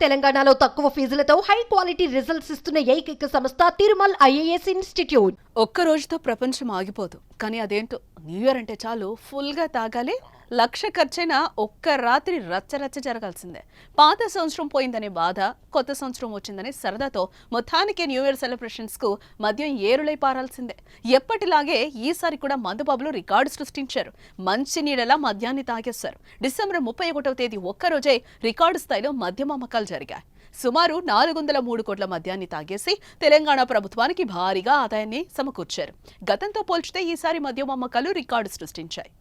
తెలంగాణలో తక్కువ ఫీజులతో high quality results ఇస్తున్న ఏకైక సంస్థ తిరుమల్ ఐఏఎస్ ఇన్స్టిట్యూట్. ఒక్క రోజుతో ప్రపంచం ఆగిపోదు, కానీ అదేంటో న్యూ ఇయర్ అంటే చాలు ఫుల్గా తాగాలి. 1,00,000 ఖర్చైనా ఒక్క రాత్రి రచ్చరచ్చ జరగాల్సిందే. పాత సంవత్సరం పోయిందనే బాధ, కొత్త సంవత్సరం వచ్చిందనే సరదాతో మొత్తానికి న్యూ ఇయర్ సెలబ్రేషన్స్కు మద్యం ఏరులై పారాల్సిందే. ఎప్పటిలాగే ఈసారి కూడా మందుబాబులు రికార్డు సృష్టించారు. మంచి నీడలా మద్యాన్ని తాగేశారు. డిసెంబర్ 31వ తేదీ ఒక్కరోజే రికార్డు స్థాయిలో మద్యం అమ్మకాలు జరిగాయి. సుమారు 403 కోట్ల మద్యాన్ని తాగేసి తెలంగాణ ప్రభుత్వానికి భారీగా ఆదాయాన్ని సమకూర్చారు. గతంతో పోల్చితే ఈసారి మద్యం అమ్మకాలు రికార్డు సృష్టించాయి.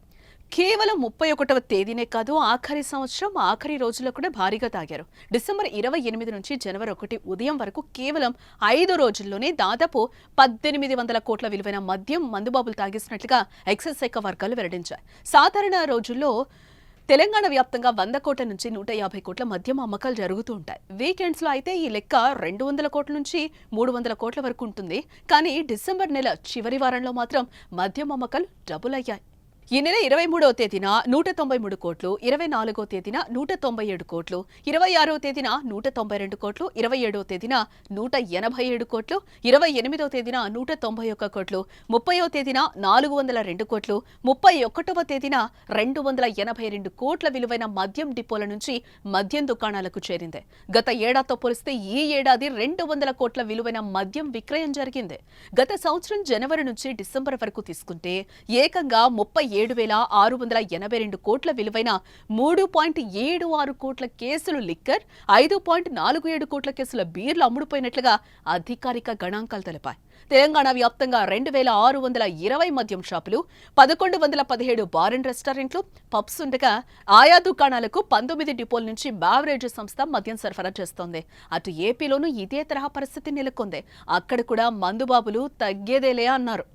కేవలం 31వ తేదీనే కాదు, ఆఖరి సంవత్సరం ఆఖరి రోజుల్లో కూడా భారీగా తాగారు. డిసెంబర్ 28 నుంచి జనవరి 1 ఉదయం వరకు కేవలం 5 రోజుల్లోనే దాదాపు 1800 కోట్ల విలువైన మద్యం మందుబాబులు తాగేసినట్లుగా ఎక్సైజ్ శాఖ వర్గాలు వెల్లడించాయి. సాధారణ రోజుల్లో తెలంగాణ వ్యాప్తంగా 100 కోట్ల నుంచి 150 కోట్ల మద్యం అమ్మకాలు జరుగుతూ ఉంటాయి. వీకెండ్స్లో అయితే ఈ లెక్క 200 కోట్ల నుంచి 300 కోట్ల వరకు ఉంటుంది. కానీ డిసెంబర్ నెల చివరి వారంలో మాత్రం మద్యం అమ్మకాలు డబుల్ అయ్యాయి. ఈ నెల 23వ తేదీన 193 కోట్లు, 24వ తేదీన 197 కోట్లు, 26వ తేదీన 192 కోట్లు, 27వ తేదీన 187 కోట్లు, 28వ తేదీన 191 కోట్లు, 30వ తేదీన 402 కోట్లు, 31వ తేదీన 282 కోట్ల విలువైన మద్యం డిపోల నుంచి మద్యం దుకాణాలకు చేరింది. గత ఏడాదితో పోలిస్తే ఈ ఏడాది 200 కోట్ల విలువైన మద్యం విక్రయం జరిగింది. గత సంవత్సరం జనవరి నుంచి డిసెంబర్ వరకు తీసుకుంటే ఏకంగా 37,682 కోట్ల విలువైన 3.76 కోట్ల కేసులు లిక్కర్, 5.47 కోట్ల కేసుల బీర్లు అమ్ముడుపోయినట్లుగా అధికారిక గణాంకాలు తెలిపాయి. తెలంగాణ వ్యాప్తంగా 2,620 మద్యం షాపులు, 1,117 బార్ అండ్ రెస్టారెంట్లు, పబ్స్ ఉండగా ఆయా దుకాణాలకు 19 డిపోల నుంచి బావరేజ్ సంస్థ మద్యం సరఫరా చేస్తోంది. అటు ఏపీలోనూ ఇదే తరహా పరిస్థితి నెలకొంది. అక్కడ కూడా మందుబాబులు తగ్గేదేలే అన్నారు.